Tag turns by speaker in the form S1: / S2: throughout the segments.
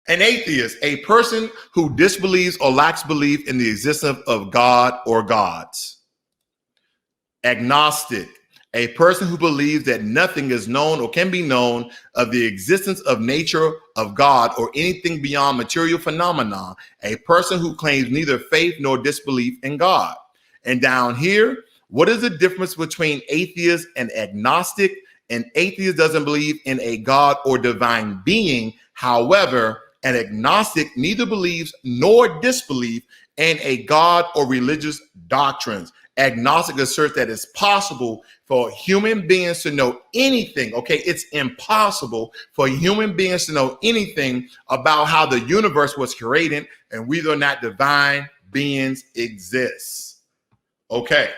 S1: An atheist, a person who disbelieves or lacks belief in the existence of God or gods. Agnostic, a person who believes that nothing is known or can be known of the existence of nature, of God, or anything beyond material phenomena. A person who claims neither faith nor disbelief in God. And down here, what is the difference between atheist and agnostic? An atheist doesn't believe in a God or divine being. However, an agnostic neither believes nor disbelieves in a God or religious doctrines. Agnostic asserts that it's possible for human beings to know anything. Okay, it's impossible for human beings to know anything about how the universe was created and whether or not divine beings exist. Okay,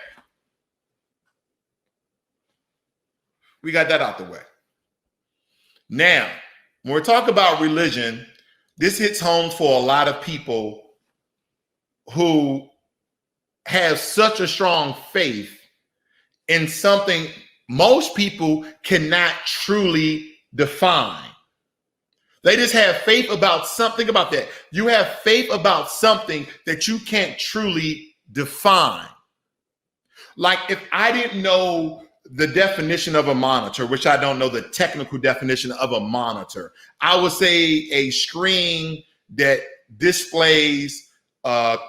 S1: we got that out the way. Now, when we're talking about religion, this hits home for a lot of people who have such a strong faith in something most people cannot truly define. They just have faith about something about that. You have faith about something that you can't truly define. Like if I didn't know the definition of a monitor, which I don't know the technical definition of a monitor, I would say a screen that displays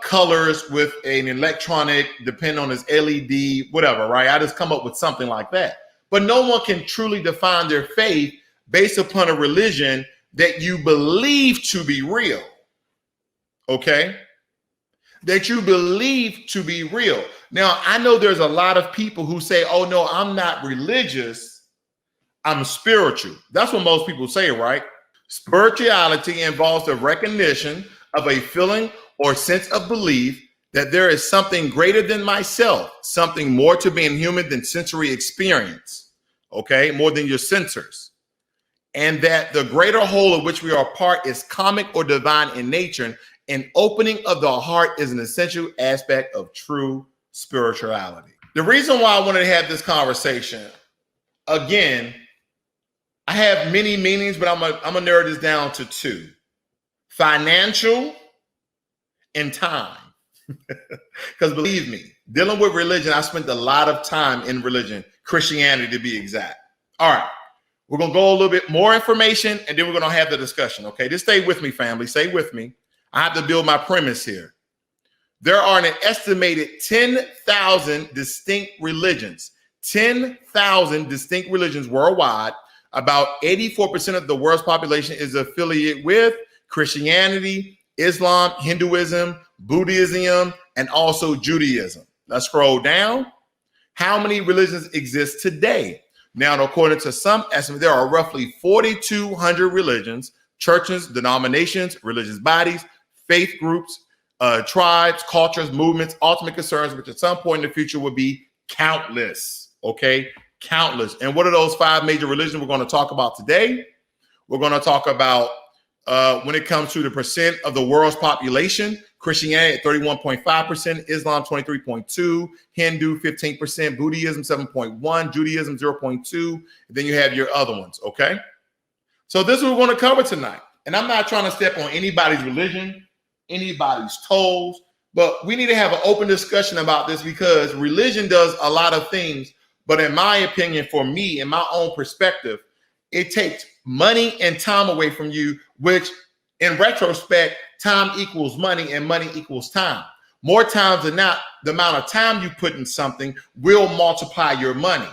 S1: colors with an electronic, depending on its LED, whatever, right? I just come up with something like that. But no one can truly define their faith based upon a religion that you believe to be real, okay? That you believe to be real. Now, I know there's a lot of people who say, oh no, I'm not religious, I'm spiritual. That's what most people say, right? Spirituality involves the recognition of a feeling or sense of belief that there is something greater than myself, something more to being human than sensory experience, okay? More than your sensors. And that the greater whole of which we are a part is comic or divine in nature. An opening of the heart is an essential aspect of true spirituality. The reason why I wanted to have this conversation, again, I have many meanings, but I'm gonna narrow this down to two: financial and time. Because believe me, dealing with religion, I spent a lot of time in religion, Christianity to be exact. All right, we're gonna go a little bit more information and then we're gonna have the discussion. Okay, just stay with me, family. Stay with me. I have to build my premise here. There are an estimated 10,000 distinct religions, 10,000 distinct religions worldwide. About 84% of the world's population is affiliated with Christianity, Islam, Hinduism, Buddhism, and also Judaism. Let's scroll down. How many religions exist today? Now, according to some estimates, there are roughly 4,200 religions, churches, denominations, religious bodies, faith groups, tribes, cultures, movements, ultimate concerns, which at some point in the future will be countless, okay? Countless. And what are those 5 major religions we're going to talk about today? We're going to talk about when it comes to the percent of the world's population, Christianity at 31.5%, Islam 23.2%, Hindu 15%, Buddhism 7.1%, Judaism 0.2%, and then you have your other ones, okay? So this is what we're going to cover tonight. And I'm not trying to step on anybody's religion, anybody's toes, but we need to have an open discussion about this because religion does a lot of things. But in my opinion, for me, in my own perspective, it takes money and time away from you, which in retrospect, time equals money and money equals time. More times than not, the amount of time you put in something will multiply your money.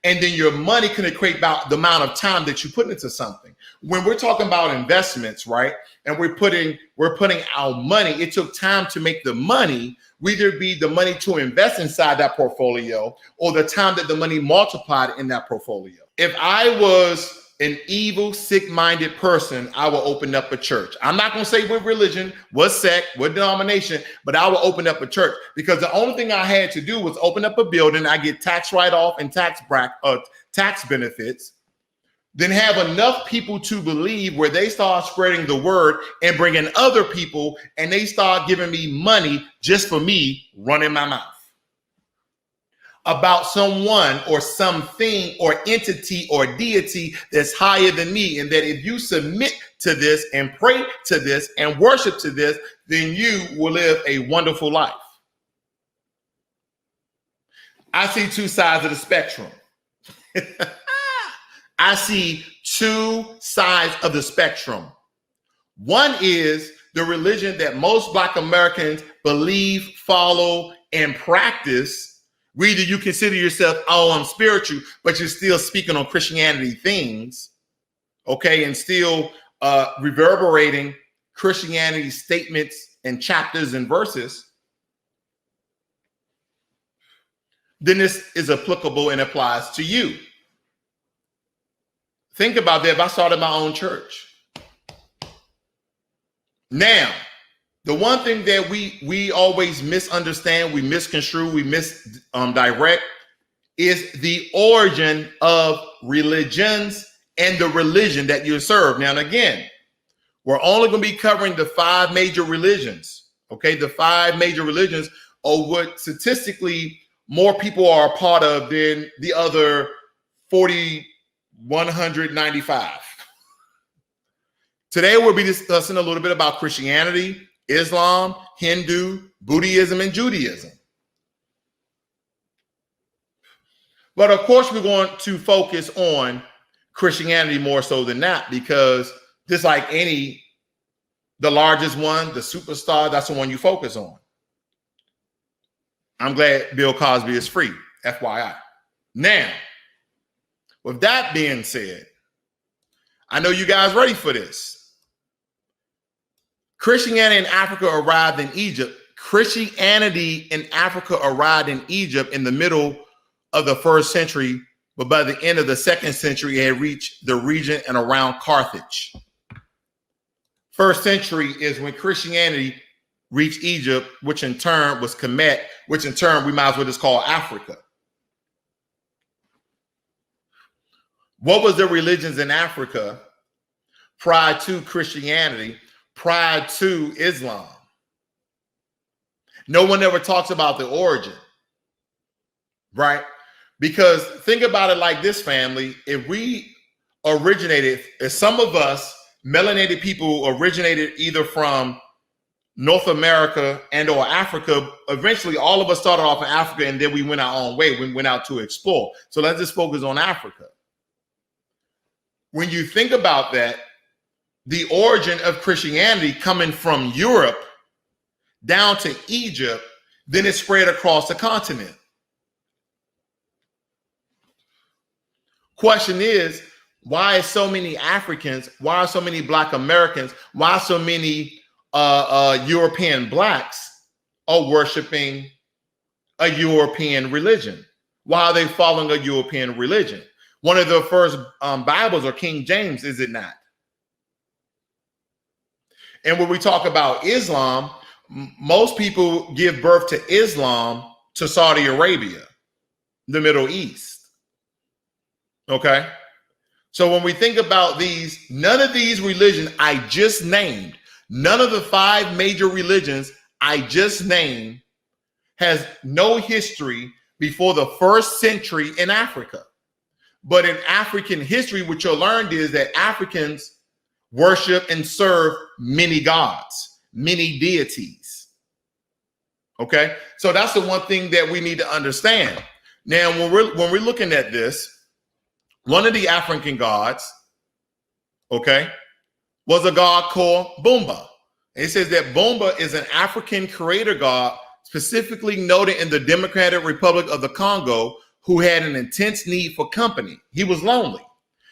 S1: And then your money can equate about the amount of time that you put into something. When we're talking about investments, right? And we're putting our money, it took time to make the money, whether it be the money to invest inside that portfolio or the time that the money multiplied in that portfolio. If I was an evil, sick-minded person, I will open up a church. I'm not going to say what religion, what sect, what denomination, but I will open up a church because the only thing I had to do was open up a building. I get tax write-off and tax benefits, then have enough people to believe where they start spreading the word and bringing other people and they start giving me money just for me running my mouth. about someone or something or entity or deity that's higher than me. And that if you submit to this and pray to this and worship to this, then you will live a wonderful life. I see two sides of the spectrum. I see two sides of the spectrum. One is the religion that most Black Americans believe, follow, and practice. Either you consider yourself, oh, I'm spiritual, but you're still speaking on Christianity things, okay, and still reverberating Christianity statements and chapters and verses. Then this is applicable and applies to you. Think about that. If I started my own church. Now, the one thing that we always misunderstand, we misconstrue, we misdirect is the origin of religions and the religion that you serve. Now, and again, we're only going to be covering the 5 major religions. Okay, the 5 major religions are what statistically more people are a part of than the other 4,195. Today, we'll be discussing a little bit about Christianity, Islam, Hindu, Buddhism, and Judaism. But of course, we're going to focus on Christianity more so than that, because just like the largest one, the superstar, that's the one you focus on. I'm glad Bill Cosby is free, FYI. Now, with that being said, I know you guys ready for this. Christianity in Africa arrived in Egypt. Christianity in Africa arrived in Egypt in the middle of the 1st century, but by the end of the 2nd century, it had reached the region and around Carthage. 1st century is when Christianity reached Egypt, which in turn was Kemet, which in turn we might as well just call Africa. What was the religions in Africa prior to Christianity, prior to Islam? No one ever talks about the origin, right? Because think about it like this, family. If some of us melanated people originated either from North America and or Africa, eventually all of us started off in Africa and then we went our own way. We went out to explore. So let's just focus on Africa. When you think about that, the origin of Christianity coming from Europe down to Egypt, then it spread across the continent. Question is, why is so many Africans, why are so many Black Americans, why so many European Blacks are worshiping a European religion? Why are they following a European religion? One of the first Bibles are King James, is it not? And when we talk about Islam, most people give birth to Islam to Saudi Arabia, the Middle East. Okay? So when we think about these, none of these religions I just named, none of the 5 major religions I just named has no history before the 1st century in Africa. But in African history, what you'll learn is that Africans worship and serve many gods, many deities. Okay, so that's the one thing that we need to understand. Now, when we're looking at this, one of the African gods, okay, was a god called Bumba. And it says that Bumba is an African creator god, specifically noted in the Democratic Republic of the Congo, who had an intense need for company. He was lonely.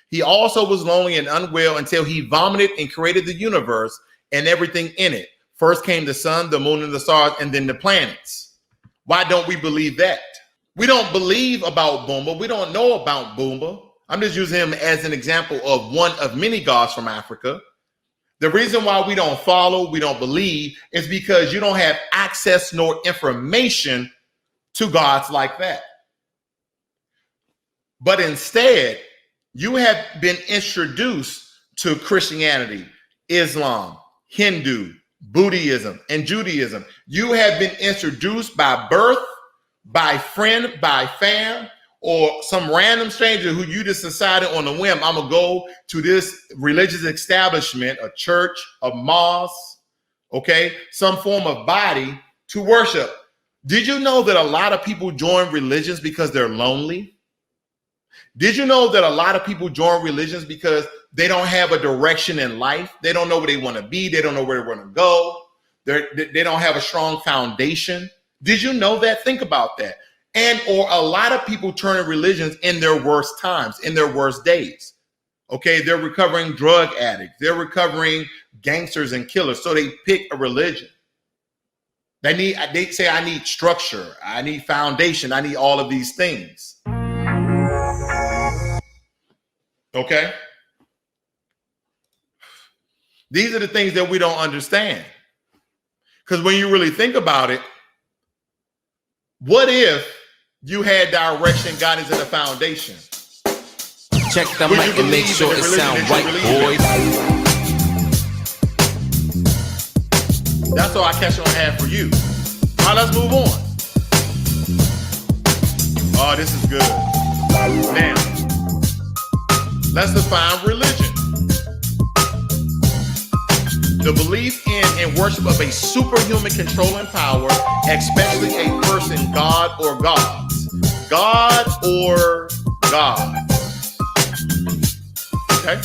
S1: He also was lonely and unwell until he vomited and created the universe and everything in it. First came the sun, the moon, and the stars, and then the planets. Why don't we believe that? We don't believe about Bumba. We don't know about Bumba. I'm just using him as an example of one of many gods from Africa. The reason why we don't follow, we don't believe, is because you don't have access nor information to gods like that. But instead, you have been introduced to Christianity, Islam, Hindu, Buddhism, and Judaism. You have been introduced by birth by friend, by fam, or some random stranger who you just decided on a whim, I'm going to go to this religious establishment, a church, a mosque, okay, some form of body to worship. Did you know that a lot of people join religions because they're lonely? Did you know that a lot of people join religions because they don't have a direction in life? They don't know where they want to be. They don't know where they want to go. They don't have a strong foundation. Did you know that? Think about that. And or a lot of people turn to religions in their worst times, in their worst days. Okay, they're recovering drug addicts. They're recovering gangsters and killers. So they pick a religion. They say, I need structure. I need foundation. I need all of these things. Okay? These are the things that we don't understand. Because when you really think about it, what if you had direction, guidance, and a foundation?
S2: Check the mic and make sure it sound right, boys.
S1: That's all I catch on hand for you. All right, let's move on. Oh, this is good. Now, let's define religion. The belief in and worship of a superhuman controlling power, especially a person, God or gods. God or God. Okay?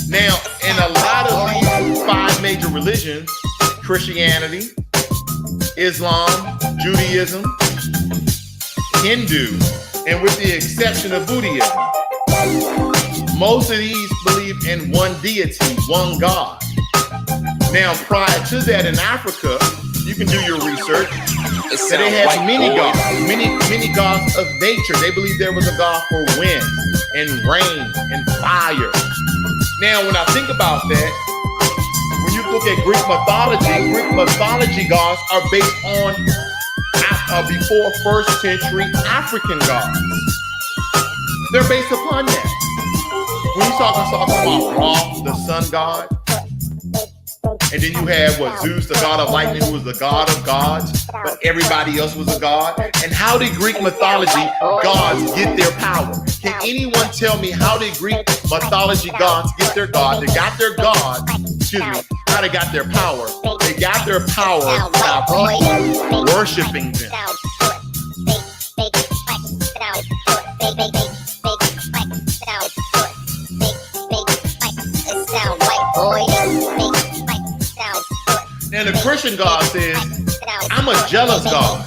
S1: Now, in a lot of these 5 major religions, Christianity, Islam, Judaism, Hindu, and with the exception of Buddhism, most of these believe in one deity, one God. Now, prior to that in Africa, you can do your research, that they had many gods, many gods of nature. They believed there was a God for wind and rain and fire. Now, when I think about that, when you look at Greek mythology gods are based on before 1st century African gods. They're based upon that. When you talk about Ra, the sun god, and then you have Zeus, the god of lightning, who was the god of gods, but everybody else was a god. And how did Greek mythology gods get their power? Can anyone tell me how did Greek mythology gods get their god? They got their god, how they got their power. They got their power by people worshiping them. And the Christian God says, I'm a jealous God.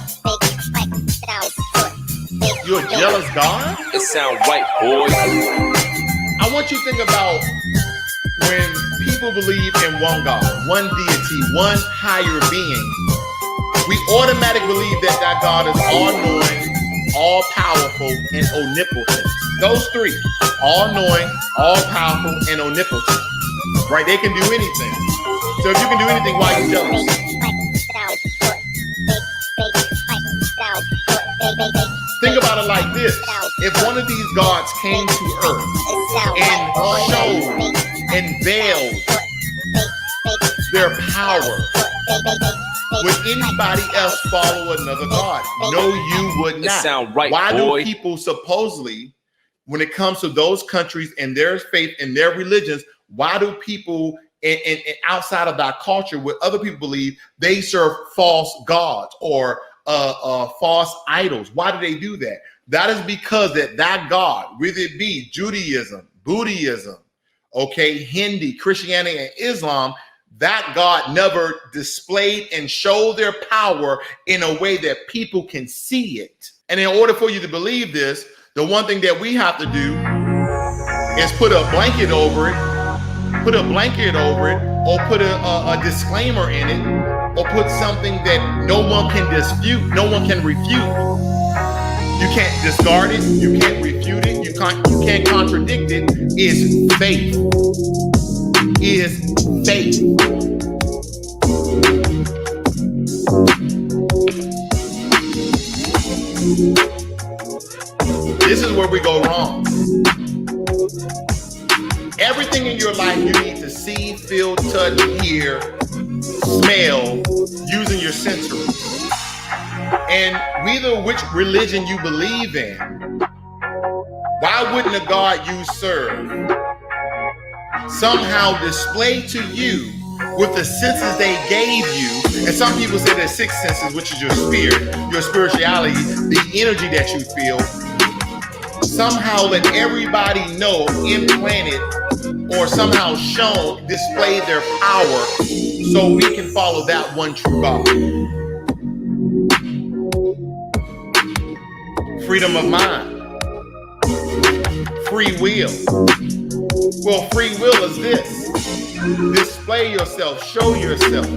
S1: You're a jealous God?
S2: It sound right, boys.
S1: I want you to think about when people believe in one God, one deity, one higher being. We automatically believe that that God is all-knowing, all-powerful, and omnipotent. Those 3, all-knowing, all-powerful, and omnipotent. Right? They can do anything. So if you can do anything, why are you jealous? Think about it like this. If one of these gods came to earth and showed and veiled their power, would anybody else follow another god? No, you would not.
S2: Sound right,
S1: why
S2: boy.
S1: do people supposedly, when it comes to those countries and their faith and their religions, why do people and outside of that culture, what other people believe, they serve false gods or false idols? Why do they do that? That is because that God, whether it be Judaism, Buddhism, okay, Hindi, Christianity, and Islam, that God never displayed and showed their power in a way that people can see it. And in order for you to believe this, the one thing that we have to do is put a blanket over it, or put a disclaimer in it, or put something that no one can dispute, no one can refute. You can't discard it, you can't refute it, you can't contradict it. Is faith. Is faith. This is where we go wrong. Everything in your life you need to see, feel, touch, hear, smell, using your sensories. And whether which religion you believe in, why wouldn't the God you serve somehow display to you with the senses they gave you? And some people say there's 6 senses, which is your spirit, your spirituality, the energy that you feel. Somehow let everybody know, implanted or somehow shown, display their power so we can follow that one true God. Freedom of mind. Free will. Well, free will is this. Display yourself. Show yourself.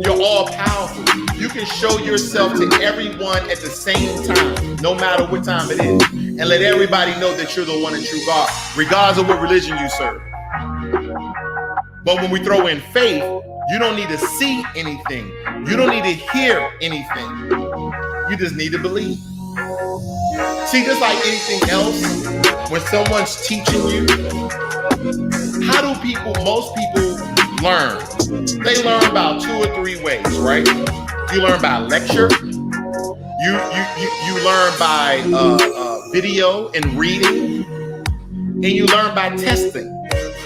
S1: You're all powerful. You can show yourself to everyone at the same time, no matter what time it is. And let everybody know that you're the one and true God, regardless of what religion you serve. But when we throw in faith, you don't need to see anything. You don't need to hear anything. You just need to believe. See, just like anything else, when someone's teaching you, how do most people learn? They learn about 2 or 3 ways, right? You learn by lecture. You learn by video and reading, and you learn by testing.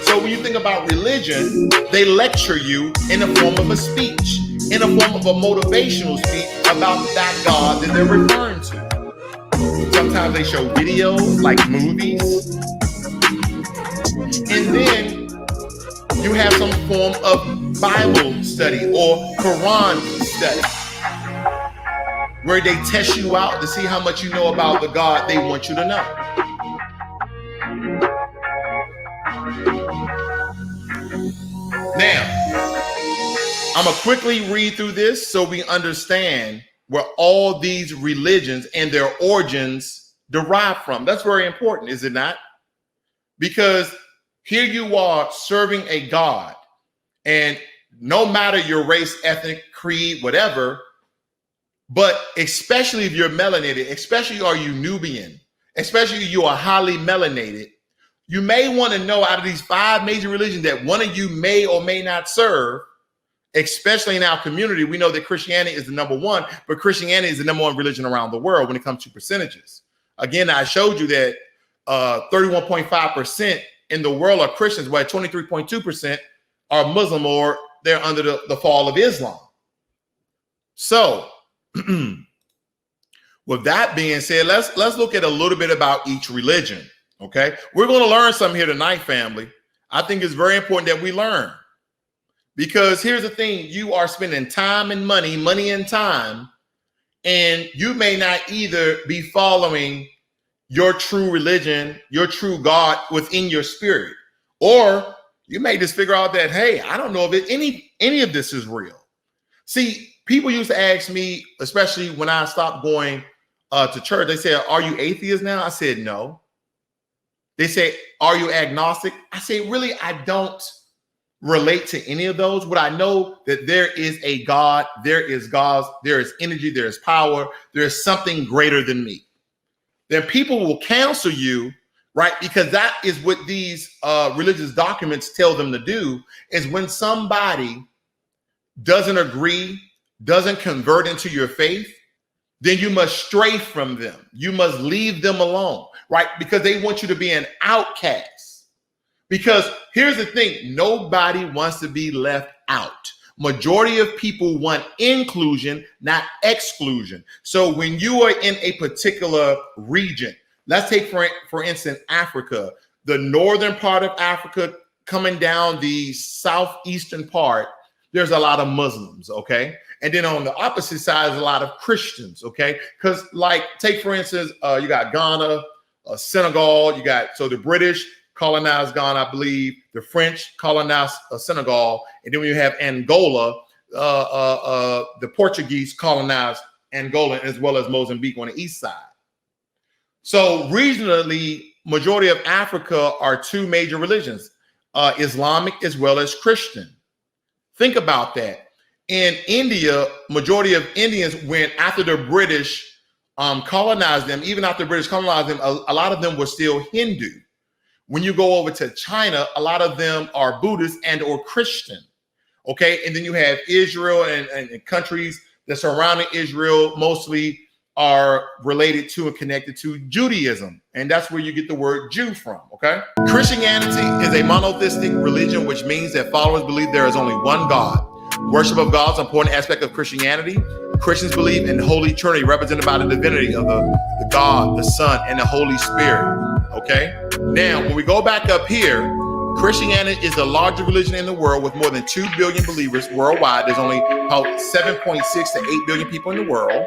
S1: So when you think about religion, they lecture you in the form of a speech, in the form of a motivational speech about that God that they're referring to. Sometimes they show videos like movies. And then you have some form of Bible study or Quran study, where they test you out to see how much you know about the God they want you to know. Now, I'm going to quickly read through this so we understand where all these religions and their origins derive from. That's very important, is it not? Because here you are serving a God, and no matter your race, ethnic, creed, whatever, but especially if you're melanated, especially are you Nubian, especially you are highly melanated, you may want to know out of these 5 major religions that one of you may or may not serve. Especially in our community, we know that Christianity is the number 1, but Christianity is the number 1 religion around the world when it comes to percentages. Again, I showed you that 31.5% in the world are Christians, while 23.2% are Muslim, or they're under the fall of Islam. So, with that being said, let's look at a little bit about each religion. Okay, we're going to learn something here tonight, family. I think it's very important that we learn. Because here's the thing, you are spending time and money and time, and you may not either be following your true religion, your true God within your spirit, or you may just figure out that, hey, I don't know if any of this is real. See, people used to ask me, especially when I stopped going to church, they said, are you atheist now? I said, no. They say, are you agnostic? I say, really, I don't relate to any of those. What I know that there is a God, there is gods, there is energy, there is power, there is something greater than me. Then people will cancel you, right? Because that is what these religious documents tell them to do, is when somebody doesn't agree, doesn't convert into your faith, then you must stray from them. You must leave them alone, right? Because they want you to be an outcast. Because here's the thing, nobody wants to be left out. Majority of people want inclusion, not exclusion. So when you are in a particular region, let's take for instance, Africa, the northern part of Africa coming down the southeastern part, there's a lot of Muslims, okay? And then on the opposite side is a lot of Christians, okay? Because like, take for instance, you got Ghana, Senegal, so the British colonized Ghana, I believe. The French colonized Senegal. And then when you have Angola, the Portuguese colonized Angola as well as Mozambique on the east side. So regionally, majority of Africa are 2 major religions, Islamic as well as Christian. Think about that. In India, majority of Indians, when after the British colonized them, even after the British colonized them, a lot of them were still Hindu. When you go over to China, a lot of them are Buddhist and or Christian, okay? And then you have Israel and countries that surrounding Israel mostly are related to and connected to Judaism. And that's where you get the word Jew from, okay? Christianity is a monotheistic religion, which means that followers believe there is only one God. Worship of God is an important aspect of Christianity. Christians believe in Holy Trinity, represented by the divinity of the God, the Son, and the Holy Spirit, okay? Now, when we go back up here, Christianity is the largest religion in the world with more than 2 billion believers worldwide. There's only about 7.6 to 8 billion people in the world.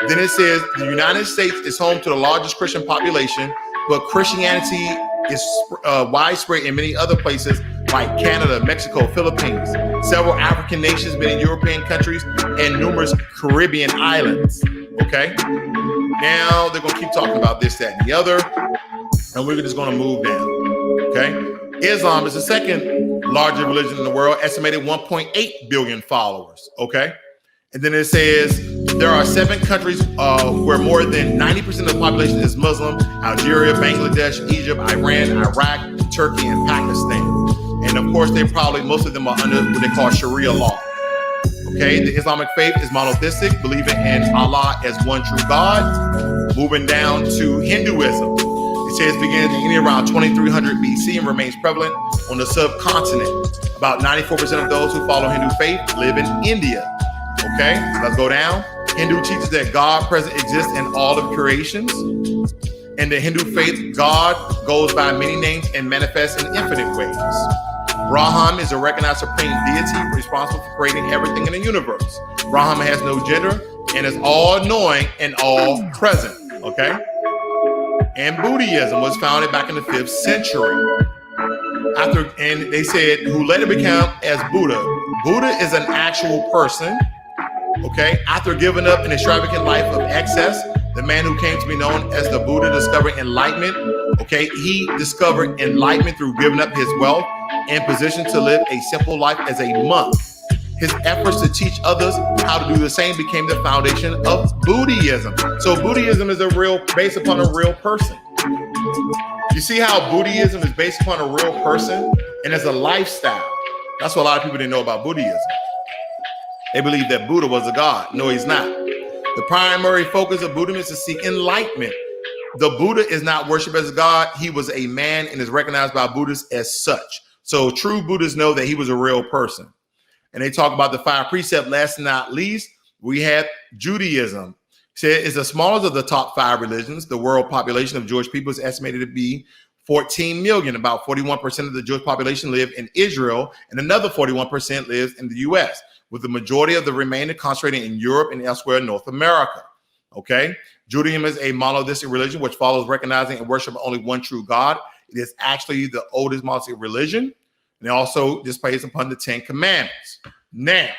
S1: Then it says the United States is home to the largest Christian population, but Christianity is widespread in many other places like Canada, Mexico, Philippines, several African nations, many European countries, and numerous Caribbean islands. Okay. Now they're going to keep talking about this, that, and the other, and we're just going to move down. Okay. Islam is the second largest religion in the world, estimated 1.8 billion followers. Okay. And then it says there are 7 countries where more than 90% of the population is Muslim: Algeria, Bangladesh, Egypt, Iran, Iraq, Turkey, and Pakistan. And of course, most of them are under what they call Sharia law. Okay, the Islamic faith is monotheistic, believing in Allah as one true God. Moving down to Hinduism. It says begins in around 2300 BC and remains prevalent on the subcontinent. About 94% of those who follow Hindu faith live in India. Okay, let's go down. Hindu teaches that God present exists in all of creations. In the Hindu faith, God goes by many names and manifests in infinite ways. Brahman is a recognized supreme deity responsible for creating everything in the universe. Brahman has no gender and is all-knowing and all-present. Okay? And Buddhism was founded back in the 5th century. And they said, who later became as Buddha. Buddha is an actual person. Okay, after giving up an extravagant life of excess, the man who came to be known as the Buddha discovered enlightenment. Okay, he discovered enlightenment through giving up his wealth and position to live a simple life as a monk. His efforts to teach others how to do the same became the foundation of Buddhism. So Buddhism is based upon a real person. You see how Buddhism is based upon a real person and as a lifestyle. That's what a lot of people didn't know about Buddhism. They believe that Buddha was a god. No, he's not. The primary focus of Buddhism is to seek enlightenment. The Buddha is not worshipped as a god. He was a man and is recognized by Buddhists as such. So true Buddhists know that he was a real person. And they talk about the 5 precepts. Last and not least, we have Judaism. It's the smallest of the top 5 religions. The world population of Jewish people is estimated to be 14 million. About 41% of the Jewish population live in Israel, and another 41% lives in the U.S., with the majority of the remainder concentrated in Europe and elsewhere in North America. Okay? Judaism is a monotheistic religion which follows recognizing and worshiping only one true God. It is actually the oldest monotheistic religion, and it also displays upon the 10 Commandments. Now,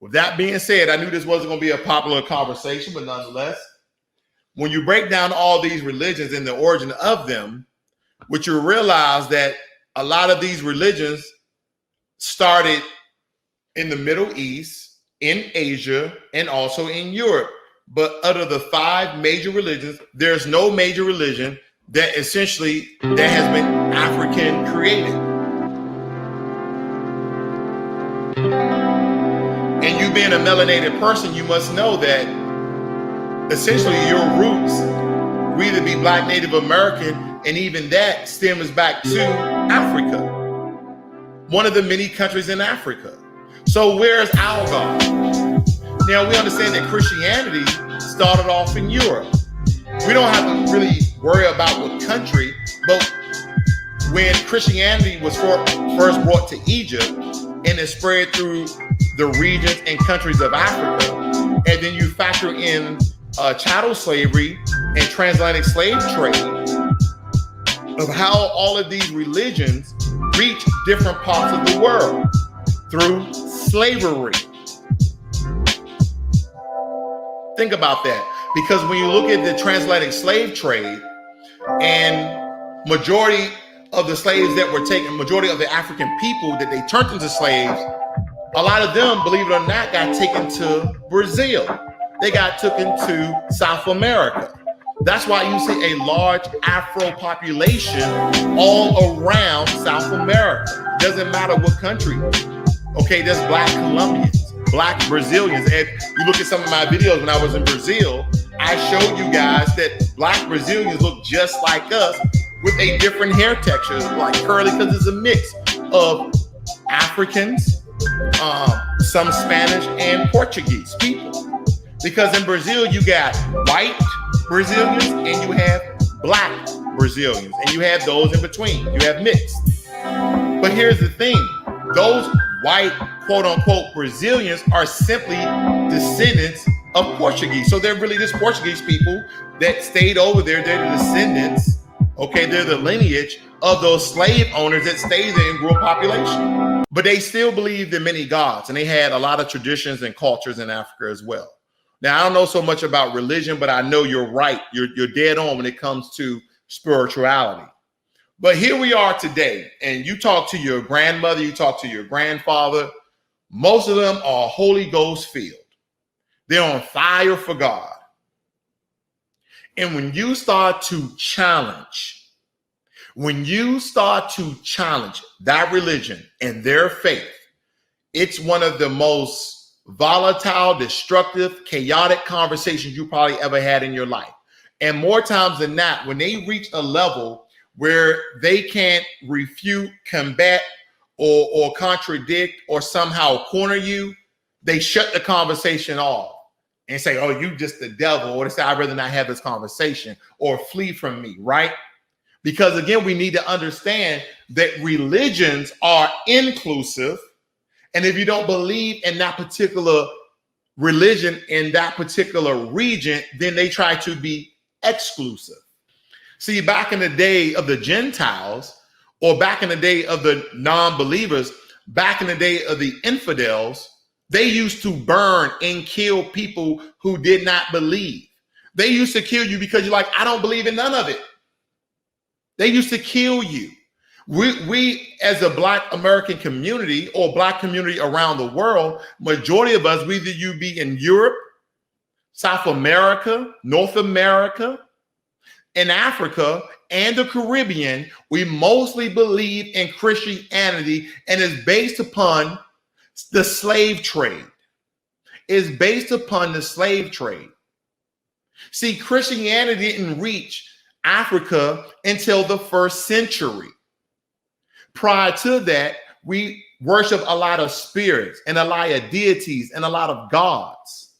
S1: with that being said, I knew this wasn't going to be a popular conversation, but nonetheless, when you break down all these religions and the origin of them, what you realize that a lot of these religions started in the Middle East, in Asia, and also in Europe. But out of the 5 major religions, there's no major religion that has been African created. And you being a melanated person, you must know that essentially your roots will either be Black Native American, and even that stems back to Africa, one of the many countries in Africa. So where's our God? Now we understand that Christianity started off in Europe. We don't have to really worry about what country, but when Christianity was first brought to Egypt and it spread through the regions and countries of Africa, and then you factor in chattel slavery and transatlantic slave trade, of how all of these religions reach different parts of the world through slavery. Think about that, because when you look at the transatlantic slave trade, and majority of the slaves that were taken, majority of the African people that they turned into slaves, a lot of them, believe it or not, got taken to Brazil. They got taken to South America. That's why you see a large Afro population all around South America. Doesn't matter what country. Okay, there's Black Colombians, Black Brazilians. And you look at some of my videos when I was in Brazil, I showed you guys that Black Brazilians look just like us with a different hair texture, like curly, because it's a mix of Africans, some Spanish and Portuguese people. Because in Brazil, you got white Brazilians and you have Black Brazilians, and you have those in between. You have mixed. But here's the thing. Those white, quote unquote, Brazilians are simply descendants of Portuguese. So they're really just Portuguese people that stayed over there. They're the descendants, okay? They're the lineage of those slave owners that stayed there and grew a population. But they still believed in many gods, and they had a lot of traditions and cultures in Africa as well. Now, I don't know so much about religion, but I know you're right. You're dead on when it comes to spirituality. But here we are today, and you talk to your grandmother, you talk to your grandfather. Most of them are Holy Ghost filled. They're on fire for God. And when you start to challenge that religion and their faith, it's one of the most volatile, destructive, chaotic conversations you probably ever had in your life. And more times than not, when they reach a level where they can't refute, combat, or contradict, or somehow corner you, they shut the conversation off and say, oh, you just the devil, or they say, I'd rather not have this conversation, or flee from me, right? Because again, we need to understand that religions are inclusive. And if you don't believe in that particular religion in that particular region, then they try to be exclusive. See, back in the day of the Gentiles, or back in the day of the non-believers, back in the day of the infidels, they used to burn and kill people who did not believe. They used to kill you because you're like, I don't believe in none of it. They used to kill you. We as a Black American community or Black community around the world, majority of us, whether you be in Europe, South America, North America, in Africa, and the Caribbean, we mostly believe in Christianity, and is based upon the slave trade. It's based upon the slave trade. See, Christianity didn't reach Africa until the 1st century. Prior to that, we worship a lot of spirits and a lot of deities and a lot of gods.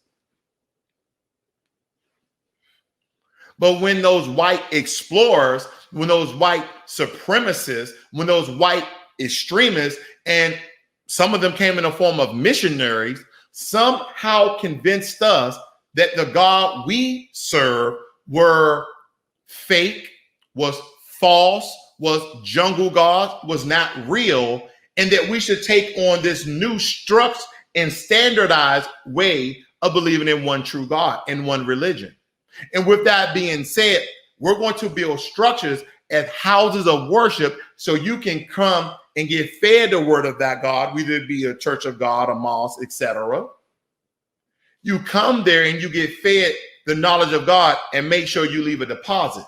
S1: But when those white explorers, when those white supremacists, when those white extremists, and some of them came in the form of missionaries, somehow convinced us that the God we serve were fake, was false, was jungle God, was not real, and that we should take on this new structured and standardized way of believing in one true God and one religion. And with that being said, we're going to build structures as houses of worship so you can come and get fed the word of that God, whether it be a church of God, a mosque, etc. You come there and you get fed the knowledge of God, and make sure you leave a deposit.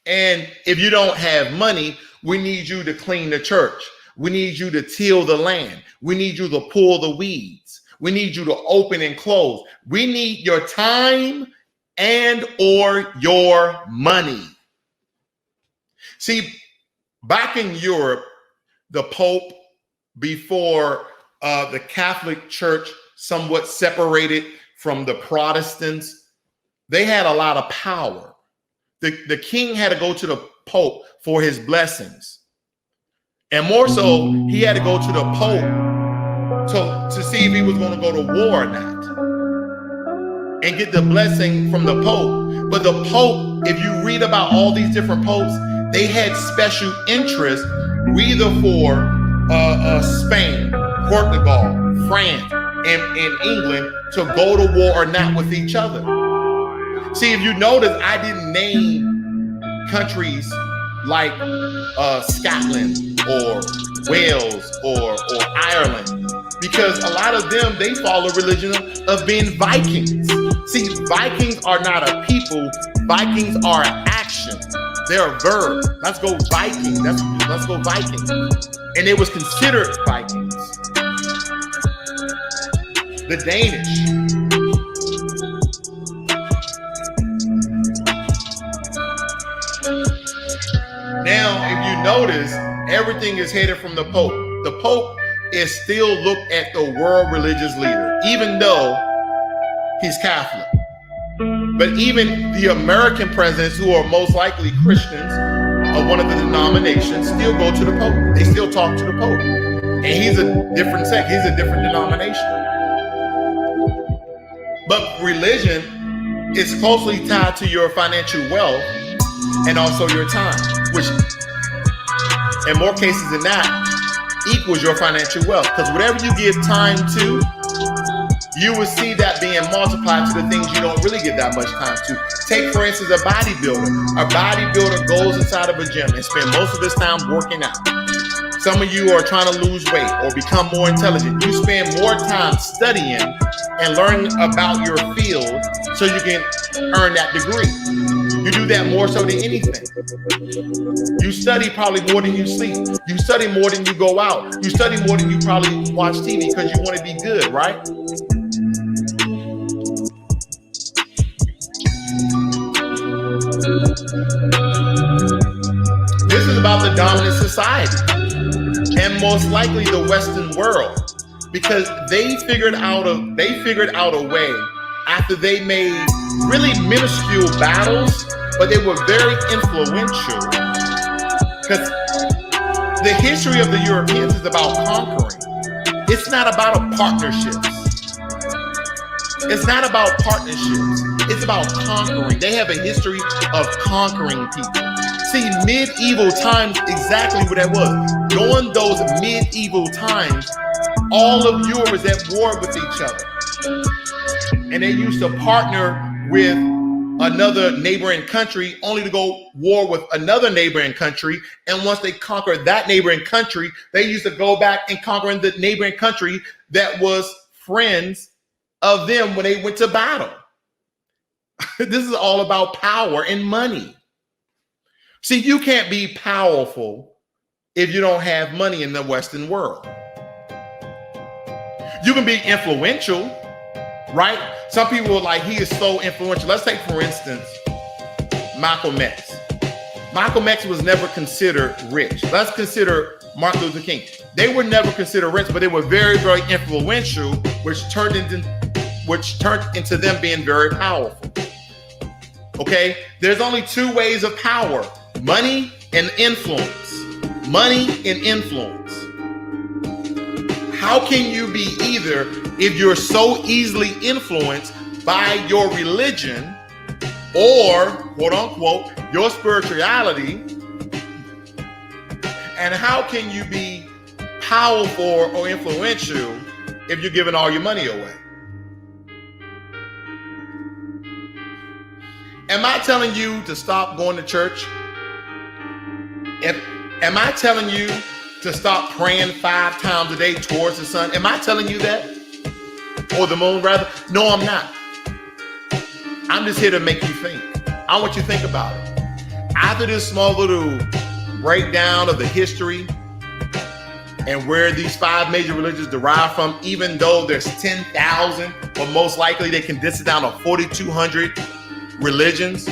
S1: And if you don't have money, we need you to clean the church. We need you to till the land. We need you to pull the weeds. We need you to open and close. We need your time and or your money. See, back in Europe, the Pope, before the Catholic Church somewhat separated from the Protestants, they had a lot of power. The king had to go to the Pope for his blessings. And more so, he had to go to the Pope to see if he was going to go to war or not and get the blessing from the Pope. But the Pope, if you read about all these different popes, they had special interests either for Spain, Portugal, France, and England to go to war or not with each other. See, if you notice, I didn't name countries like Scotland or Wales or Ireland, because a lot of them, they follow religion of being Vikings. See, Vikings are not a people. Vikings are an action. They're a verb. Let's go Viking. That's Let's go Vikings. And they was considered Vikings. The Danish. Now, if you notice, everything is headed from the Pope. The Pope is still looked at the world religious leader, even though he's Catholic. But even the American presidents, who are most likely Christians of one of the denominations, still go to the Pope. They still talk to the Pope. And he's a different sect. He's a different denomination. But religion is closely tied to your financial wealth and also your time, which in more cases than not equals your financial wealth. Because whatever you give time to, you will see that being multiplied to the things you don't really give that much time to. Take, for instance, a bodybuilder. A bodybuilder goes inside of a gym and spends most of his time working out. Some of you are trying to lose weight or become more intelligent. You spend more time studying and learning about your field so you can earn that degree. You do that more so than anything. You study probably more than you sleep. You study more than you go out. You study more than you probably watch TV because you want to be good, right? This is about the dominant society and most likely the Western world, because they figured out a way after they made really minuscule battles, but they were very influential. Because the history of the Europeans is about conquering. It's not about partnerships. It's not about partnerships. It's about conquering. They have a history of conquering people. See, medieval times, exactly what that was. During those medieval times, all of Europe was at war with each other. And they used to partner with another neighboring country only to go war with another neighboring country. And once they conquered that neighboring country, they used to go back and conquer the neighboring country that was friends of them when they went to battle. This is all about power and money. See, you can't be powerful if you don't have money in the Western world. You can be influential, right? Some people are like, he is so influential. Let's take, for instance, Malcolm X. Malcolm X was never considered rich. Let's consider Martin Luther King. They were never considered rich, but they were very, very influential, which turned into them being very powerful. Okay? There's only two ways of power: money and influence. Money and influence. How can you be either if you're so easily influenced by your religion or, quote unquote, your spirituality? And how can you be powerful or influential if you're giving all your money away? Am I telling you to stop going to church? Am I telling you to stop praying 5 times a day towards the sun? Am I telling you that? Or the moon, rather? No, I'm not. I'm just here to make you think. I want you to think about it. After this small little breakdown of the history and where these 5 major religions derive from, even though there's 10,000, but most likely they condense it down to 4,200 religions,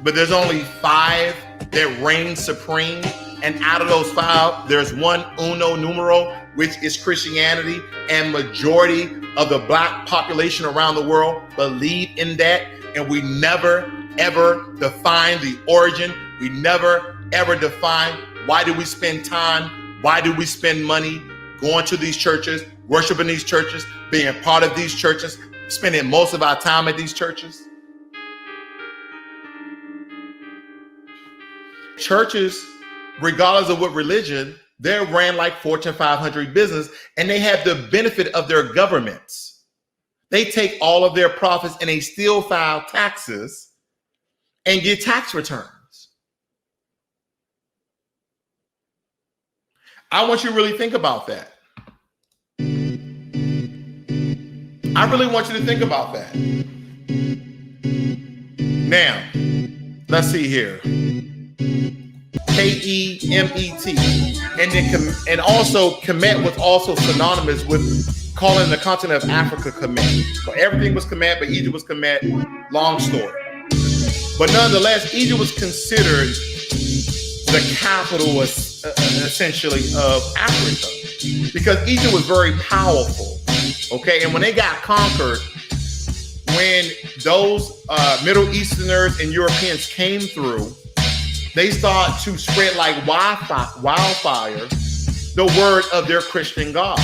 S1: but there's only 5 that reign supreme. And out of those 5, there's one uno numero, which is Christianity, and majority of the black population around the world believe in that. And we never, ever define the origin. We never, ever define why do we spend time, why do we spend money going to these churches, worshiping these churches, being part of these churches, spending most of our time at these churches. Churches, regardless of what religion, they're ran like Fortune 500 business, and they have the benefit of their governments. They take all of their profits and they still file taxes and get tax returns. I want you to really think about that. I really want you to think about that. Now, let's see here. Kemet, and then and also Kemet was also synonymous with calling the continent of Africa Kemet. So everything was Kemet, but Egypt was Kemet. Long story, but nonetheless, Egypt was considered the capital, essentially, of Africa, because Egypt was very powerful. Okay, and when they got conquered, when those Middle Easterners and Europeans came through, they started to spread like wildfire the word of their Christian God.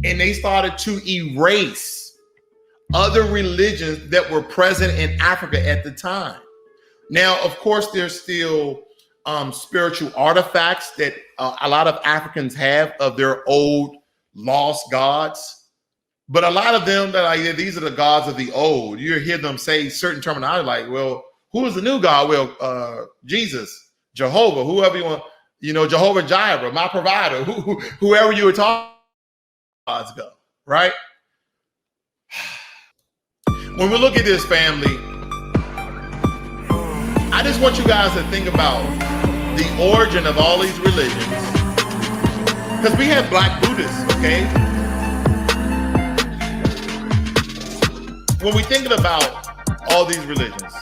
S1: And they started to erase other religions that were present in Africa at the time. Now, of course, there's still spiritual artifacts that a lot of Africans have of their old lost gods. But a lot of them that are, these are the gods of the old. You hear them say certain terminology like, well, who is the new God? Well, Jesus, Jehovah, whoever you want, Jehovah Jireh, my provider, whoever you were talking about, gods go, right? When we look at this, family, I just want you guys to think about the origin of all these religions. Because we have Black Buddhists, okay? When we're thinking about all these religions,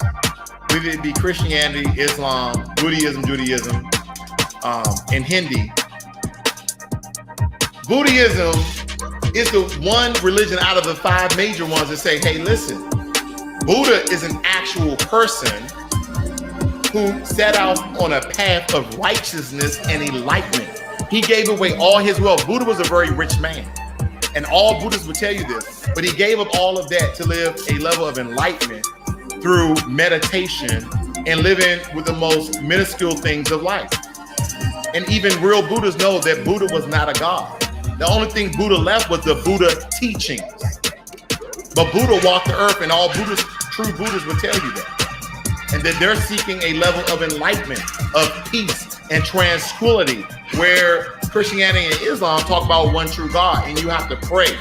S1: whether it be Christianity, Islam, Buddhism, Judaism, and Hindi, Buddhism is the one religion out of the 5 major ones that say, hey, listen, Buddha is an actual person who set out on a path of righteousness and enlightenment. He gave away all his wealth. Buddha was a very rich man. And all Buddhists would tell you this, but he gave up all of that to live a level of enlightenment through meditation and living with the most minuscule things of life. And even real Buddhists know that Buddha was not a god. The only thing Buddha left was the Buddha teachings. But Buddha walked the earth, and all Buddhists, true Buddhists would tell you that. And that they're seeking a level of enlightenment, of peace and tranquility, where Christianity and Islam talk about one true God, and you have to pray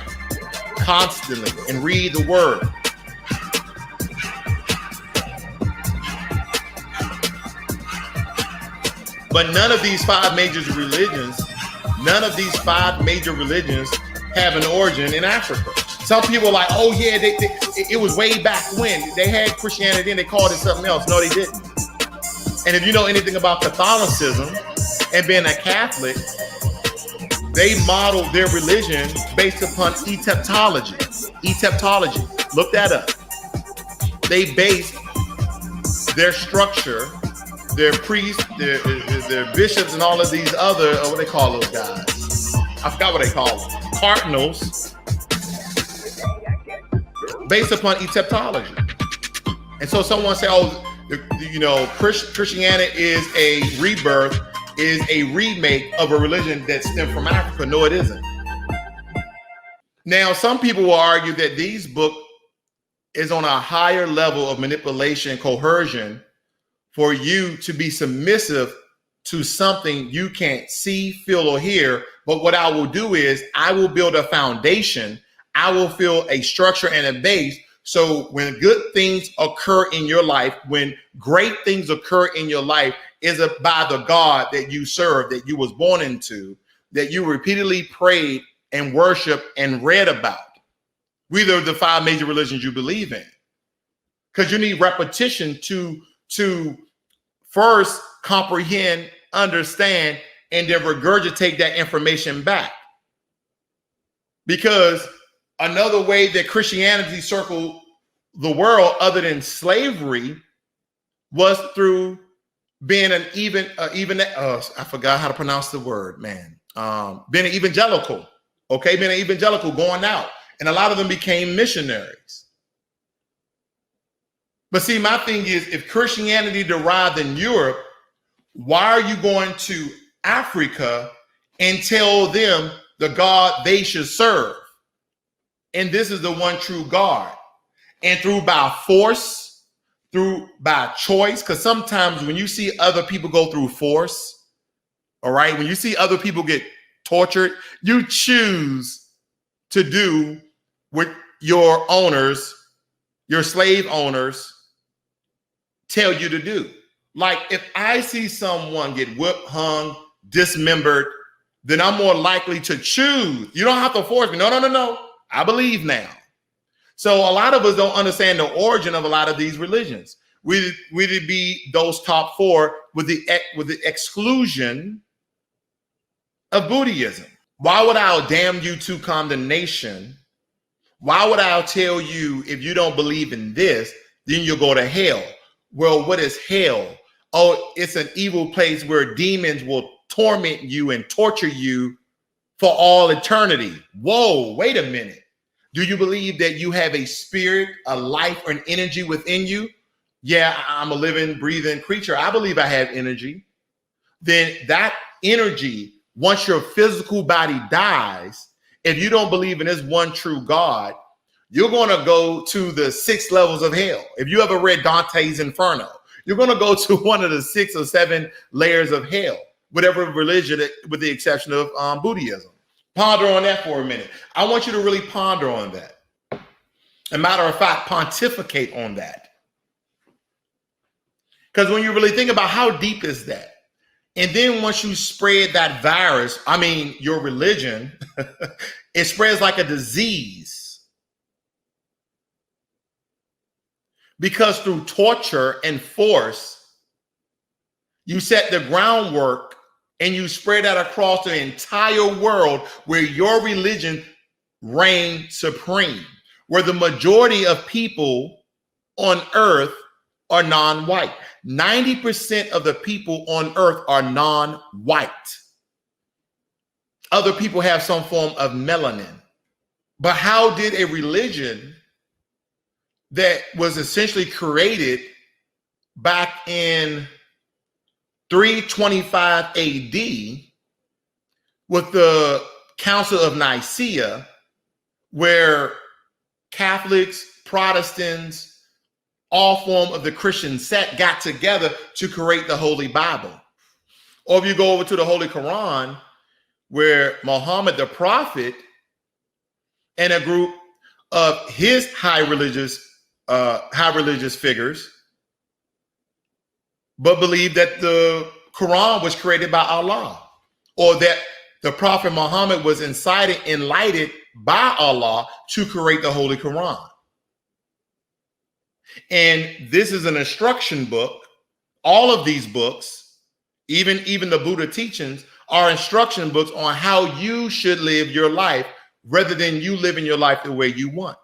S1: constantly and read the word. But none of these 5 major religions, have an origin in Africa. Some people are like, oh yeah, it was way back when. They had Christianity and they called it something else. No, they didn't. And if you know anything about Catholicism and being a Catholic, they modeled their religion based upon Egyptology. Look that up. They based their structure, their priests, their bishops, and all of these other, what they call those guys? I forgot what they call them. Cardinals, based upon Egyptology. And so someone say, oh, Christianity is a rebirth, is a remake of a religion that stemmed from Africa. No, it isn't. Now, some people will argue that these books is on a higher level of manipulation, coercion, for you to be submissive to something you can't see, feel, or hear. But what I will do is I will build a foundation. I will build a structure and a base. So when good things occur in your life, when great things occur in your life, is by the God that you serve, that you was born into, that you repeatedly prayed and worshiped and read about. Whether the 5 major religions you believe in. Because you need repetition to first comprehend, understand, and then regurgitate that information back. Because another way that Christianity circled the world other than slavery was through being I forgot how to pronounce the word, man. Being an evangelical, okay? Being an evangelical, going out. And a lot of them became missionaries. But see, my thing is, if Christianity derived in Europe, why are you going to Africa and tell them the God they should serve? And this is the one true God. And through by force, through by choice, because sometimes when you see other people go through force, all right, when you see other people get tortured, you choose to do what your owners, your slave owners, tell you to do. Like if I see someone get whipped, hung, dismembered, then I'm more likely to choose. You don't have to force me. No, no, no, no. I believe now. So a lot of us don't understand the origin of a lot of these religions. We'd be those top four with the exclusion of Buddhism. Why would I damn you to condemnation? Why would I tell you if you don't believe in this, then you'll go to hell? Well, what is hell? Oh, it's an evil place where demons will torment you and torture you for all eternity. Whoa, wait a minute. Do you believe that you have a spirit, a life, or an energy within you? Yeah, I'm a living, breathing creature. I believe I have energy. Then that energy, once your physical body dies, if you don't believe in this one true God, you're going to go to the 6 levels of hell. If you ever read Dante's Inferno, you're going to go to one of the 6 or 7 layers of hell, whatever religion, with the exception of Buddhism. Ponder on that for a minute. I want you to really ponder on that. As a matter of fact, pontificate on that. Because when you really think about how deep is that, and then once you spread that virus, I mean, your religion, it spreads like a disease. Because through torture and force, you set the groundwork and you spread that across the entire world where your religion reigns supreme, where the majority of people on earth are non-white. 90% of the people on earth are non-white. Other people have some form of melanin. But how did a religion that was essentially created back in 325 AD with the Council of Nicaea, where Catholics, Protestants, all form of the Christian sect got together to create the Holy Bible? Or if you go over to the Holy Quran, where Muhammad the prophet and a group of his high religious figures, but believe that the Quran was created by Allah, or that the Prophet Muhammad was enlightened by Allah to create the Holy Quran. And this is an instruction book. All of these books, even the Buddha teachings, are instruction books on how you should live your life rather than you living your life the way you want.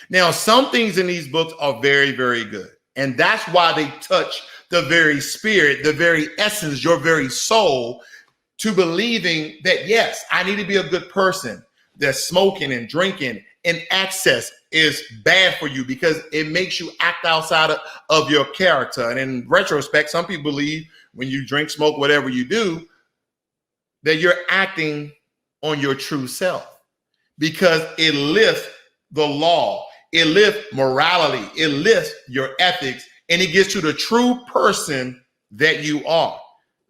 S1: Now, some things in these books are very, very good. And that's why they touch the very spirit, the very essence, your very soul, to believing that, yes, I need to be a good person. That smoking and drinking and excess is bad for you because it makes you act outside of your character. And in retrospect, some people believe when you drink, smoke, whatever you do, that you're acting on your true self because it lifts the law. It lifts morality, it lifts your ethics, and it gets to the true person that you are.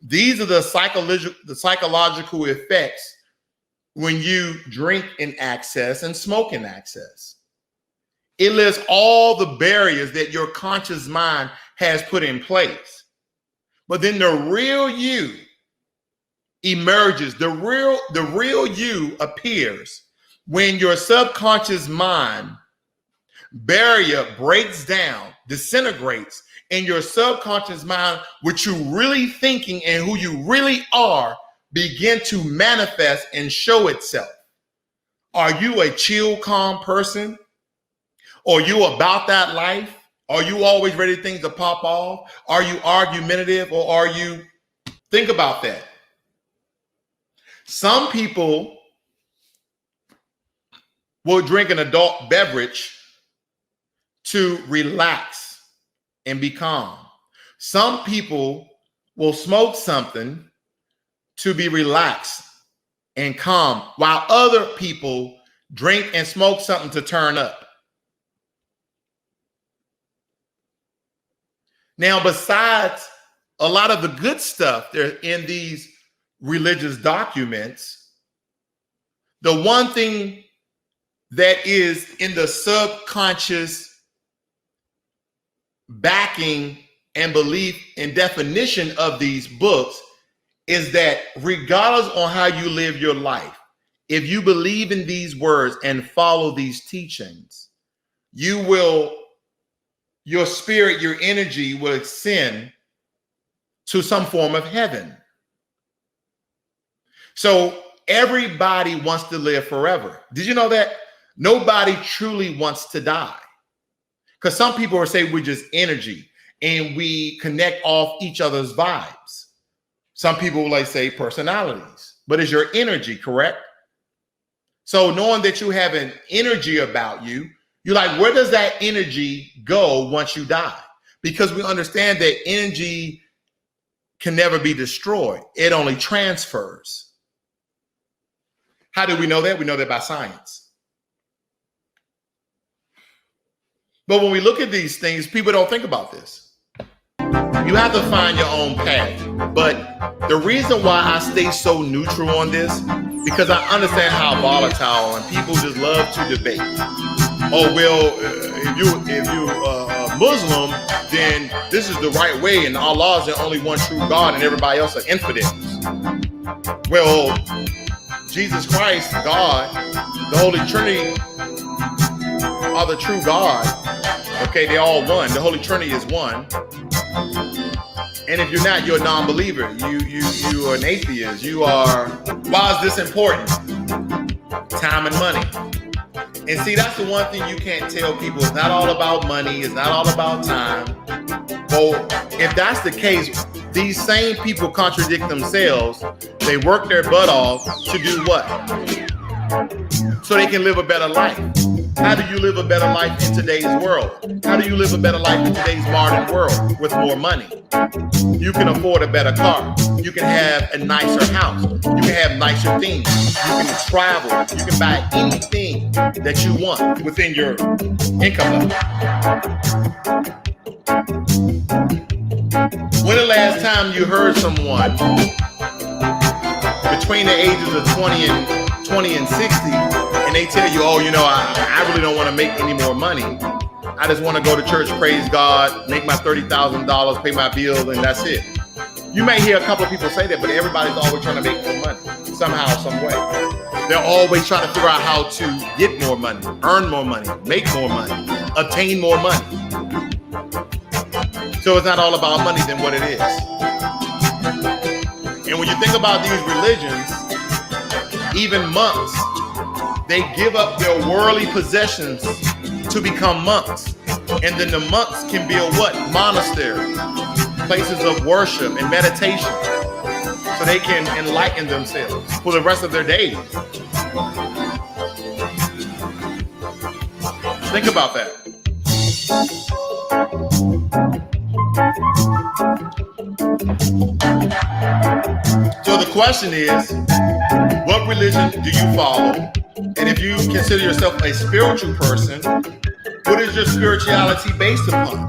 S1: These are the psychological effects when you drink in excess and smoke in excess. It lifts all the barriers that your conscious mind has put in place. But then the real you emerges. The real you appears when your subconscious mind barrier breaks down, disintegrates, and your subconscious mind, what you really thinking and who you really are, begin to manifest and show itself. Are you a chill, calm person? Are you about that life? Are you always ready for things to pop off? Are you argumentative, or are you? Think about that. Some people will drink an adult beverage to relax and be calm. Some people will smoke something to be relaxed and calm, while other people drink and smoke something to turn up. Now, besides a lot of the good stuff there in these religious documents, the one thing that is in the subconscious backing and belief and definition of these books is that regardless on how you live your life, if you believe in these words and follow these teachings, your spirit, your energy will ascend to some form of heaven. So everybody wants to live forever. Did you know that? Nobody truly wants to die. Because some people will say we're just energy and we connect off each other's vibes. Some people will say personalities, but it's your energy, correct? So knowing that you have an energy about you, you're like, where does that energy go once you die? Because we understand that energy can never be destroyed. It only transfers. How do we know that? We know that by science. But when we look at these things, people don't think about this. You have to find your own path. But the reason why I stay so neutral on this, because I understand how volatile and people just love to debate. Oh, well, if you're Muslim, then this is the right way, and Allah is the only one true God, and everybody else are infidels. Well, Jesus Christ, God, the Holy Trinity are the true God. Okay, they're all one. The Holy Trinity is one. And if you're not, you're a non-believer. You are an atheist. You are. Why is this important? Time and money. And see, that's the one thing you can't tell people. It's not all about money. It's not all about time. Well, if that's the case, these same people contradict themselves. They work their butt off to do what? So they can live a better life. How do you live a better life in today's world? How do you live a better life in today's modern world with more money? You can afford a better car. You can have a nicer house. You can have nicer things. You can travel. You can buy anything that you want within your income level. When the last time you heard someone between the ages of 20 and 60, and they tell you, oh, you know, I really don't want to make any more money. I just want to go to church, praise God, make my $30,000, pay my bills, and that's it. You may hear a couple of people say that, but everybody's always trying to make more money, somehow, some way. They're always trying to figure out how to get more money, earn more money, make more money, obtain more money. So it's not all about money than what it is. And when you think about these religions, even monks, they give up their worldly possessions to become monks. And then the monks can build what? Monasteries, places of worship and meditation, so they can enlighten themselves for the rest of their days. Think about that. So the question is, what religion do you follow? And if you consider yourself a spiritual person, what is your spirituality based upon?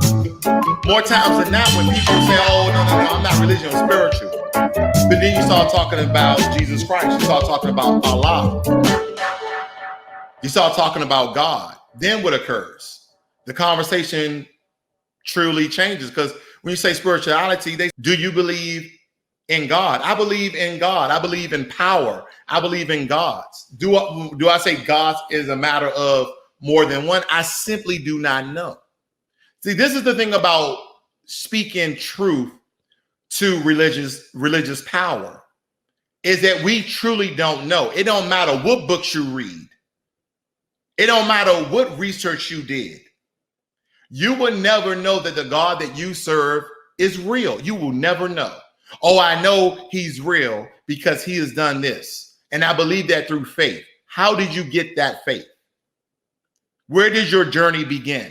S1: More times than not, when people say, oh, no, I'm not religious, I'm spiritual. But then you start talking about Jesus Christ. You start talking about Allah. You start talking about God. Then what occurs? The conversation truly changes, because when you say spirituality, do you believe in God? I believe in God. I believe in power. I believe in gods. Do I say gods is a matter of more than one? I simply do not know. See, this is the thing about speaking truth to religious power, is that we truly don't know. It don't matter what books you read. It don't matter what research you did. You will never know that the God that you serve is real. You will never know. Oh, I know he's real because he has done this. And I believe that through faith. How did you get that faith? Where did your journey begin?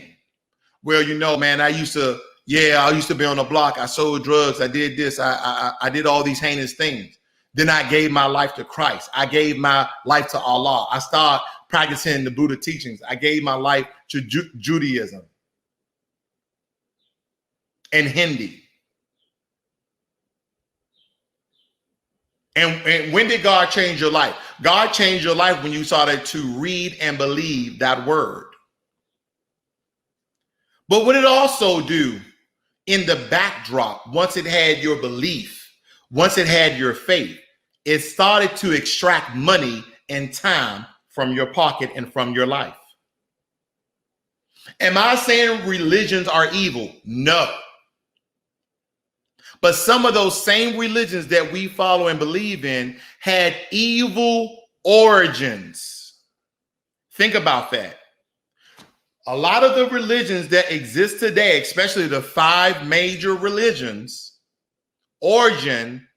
S1: Well, you know, man, I used to be on the block. I sold drugs. I did this. I did all these heinous things. Then I gave my life to Christ. I gave my life to Allah. I started practicing the Buddha teachings. I gave my life to Judaism and Hindi. And when did God change your life? God changed your life when you started to read and believe that word. But what it also do in the backdrop, once it had your belief, once it had your faith, it started to extract money and time from your pocket and from your life. Am I saying religions are evil? No. But some of those same religions that we follow and believe in had evil origins. Think about that. A lot of the religions that exist today, especially the 5 major religions, origin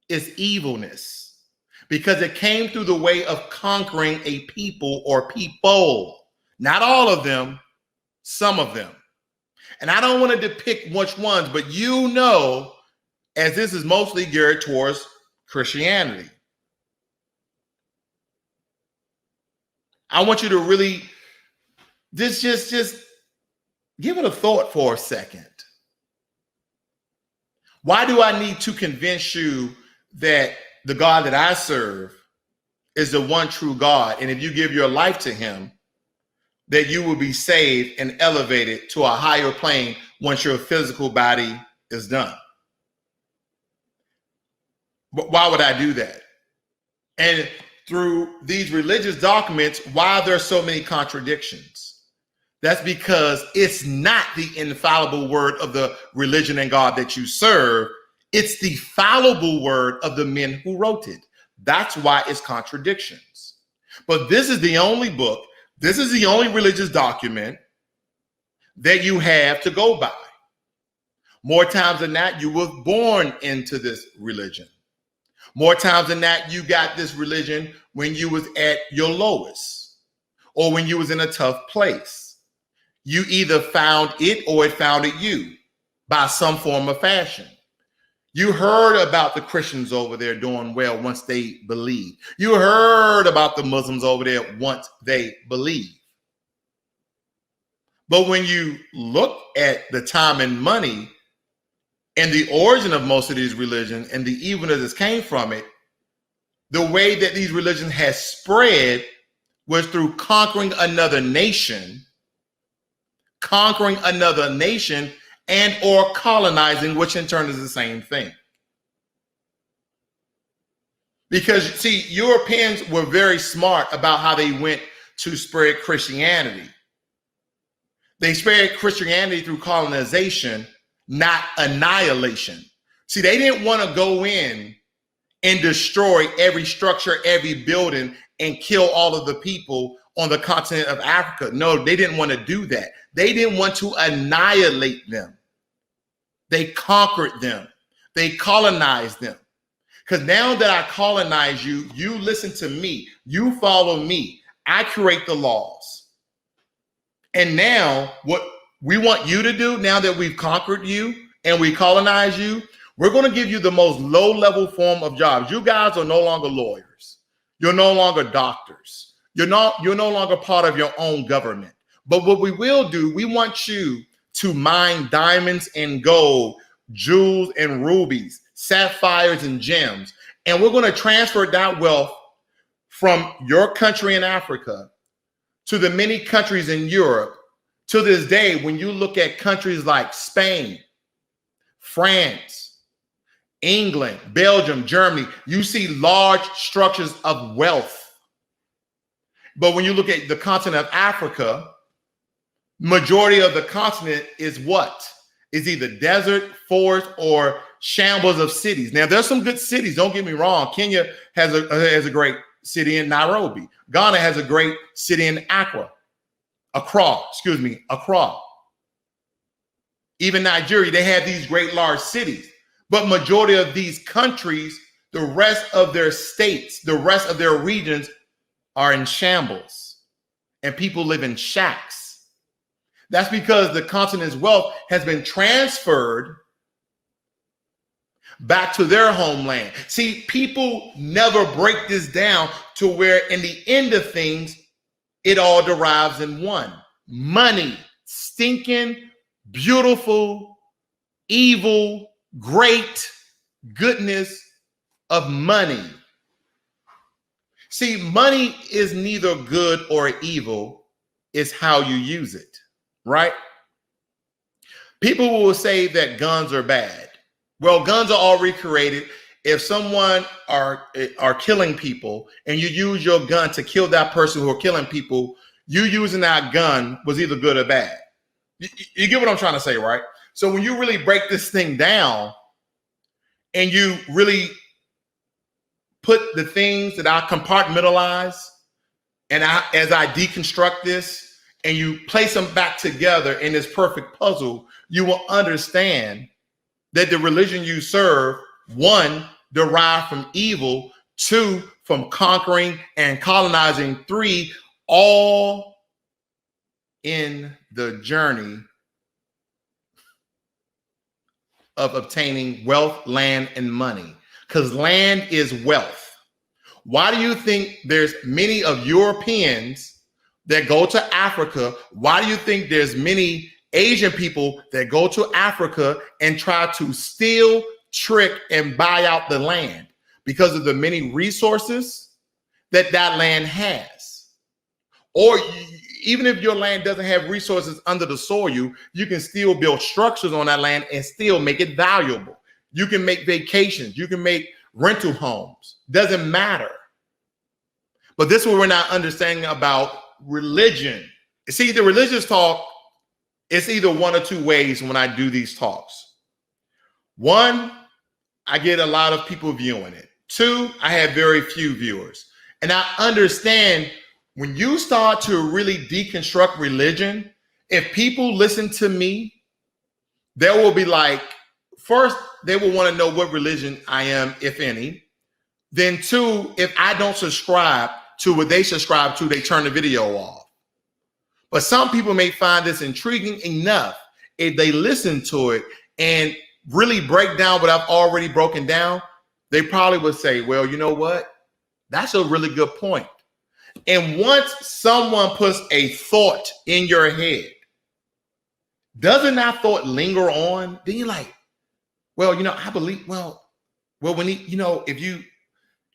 S1: is evilness because it came through the way of conquering a people or people. Not all of them, some of them. And I don't want to depict which ones, but you know, as this is mostly geared towards Christianity. I want you to really just give it a thought for a second. Why do I need to convince you that the God that I serve is the one true God? And if you give your life to him, that you will be saved and elevated to a higher plane once your physical body is done. But why would I do that? And through these religious documents, why there are so many contradictions? That's because it's not the infallible word of the religion and God that you serve. It's the fallible word of the men who wrote it. That's why it's contradictions. But this is the only book, this is the only religious document that you have to go by. More times than not, you were born into this religion. More times than not, you got this religion when you was at your lowest or when you was in a tough place. You either found it or it founded you by some form of fashion. You heard about the Christians over there doing well once they believed. You heard about the Muslims over there once they believed. But when you look at the time and money and the origin of most of these religions and the evilness that came from it, the way that these religions has spread was through conquering another nation and or colonizing, which in turn is the same thing. Because see, Europeans were very smart about how they went to spread Christianity. They spread Christianity through colonization, not annihilation. See, they didn't want to go in and destroy every structure, every building, and kill all of the people on the continent of Africa. No, they didn't want to do that. They didn't want to annihilate them. They conquered them. They colonized them. Because now that I colonize you, you listen to me. You follow me. I create the laws. And now what we want you to do, now that we've conquered you and we colonize you, we're going to give you the most low-level form of jobs. You guys are no longer lawyers. You're no longer doctors. You're no longer part of your own government. But what we will do, we want you to mine diamonds and gold, jewels and rubies, sapphires and gems. And we're going to transfer that wealth from your country in Africa to the many countries in Europe. To this day, when you look at countries like Spain, France, England, Belgium, Germany, you see large structures of wealth. But when you look at the continent of Africa, majority of the continent is what? Is either desert, forest, or shambles of cities. Now, there's some good cities, don't get me wrong. Kenya has a great city in Nairobi. Ghana has a great city in Accra. Even Nigeria, they have these great large cities. But majority of these countries, the rest of their states, the rest of their regions are in shambles. And people live in shacks. That's because the continent's wealth has been transferred back to their homeland. See, people never break this down to where in the end of things, it all derives in one. Money, stinking, beautiful, evil, great goodness of money. See, money is neither good or evil. It's how you use it, right? People will say that guns are bad. Well, guns are already created. If someone are killing people and you use your gun to kill that person who are killing people, you using that gun was either good or bad. You get what I'm trying to say, right? So when you really break this thing down and you really put the things that I compartmentalize and as I deconstruct this and you place them back together in this perfect puzzle, you will understand that the religion you serve, one, derived from evil, two, from conquering and colonizing, three, all in the journey of obtaining wealth, land, and money. Because land is wealth. Why do you think there's many of Europeans that go to Africa? Why do you think there's many Asian people that go to Africa and try to steal, trick, and buy out the land? Because of the many resources that land has. Or even if your land doesn't have resources under the soil, you can still build structures on that land and still make it valuable. You can make vacations. You can make rental homes. Doesn't matter. But this is what we're not understanding about religion. See, the religious talk, it's either one or two ways when I do these talks. One, I get a lot of people viewing it. Two, I have very few viewers. And I understand when you start to really deconstruct religion, if people listen to me, they will be like, first, they will want to know what religion I am, if any. Then two, if I don't subscribe to what they subscribe to, they turn the video off. But some people may find this intriguing enough if they listen to it and really break down what I've already broken down. They probably would say, well, you know what? That's a really good point. And once someone puts a thought in your head, doesn't that thought linger on? Then you're like, well, I believe, well, when if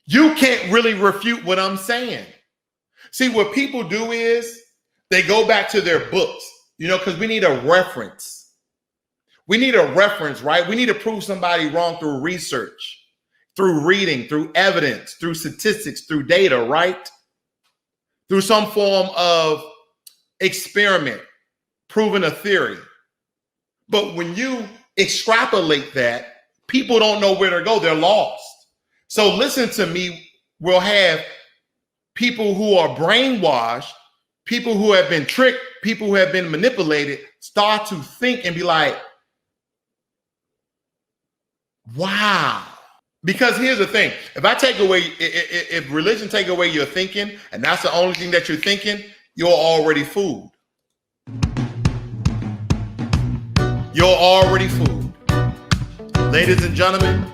S1: you can't really refute what I'm saying. See, what people do is they go back to their books, because we need a reference. We need a reference, right? We need to prove somebody wrong through research, through reading, through evidence, through statistics, through data, right? Through some form of experiment, proving a theory. But when you extrapolate that, people don't know where to go. They're lost. So listen to me. We'll have people who are brainwashed, people who have been tricked, people who have been manipulated, start to think and be like, wow. Because here's the thing. If religion take away your thinking, and that's the only thing that you're thinking, you're already fooled. You're already fooled. Ladies and gentlemen,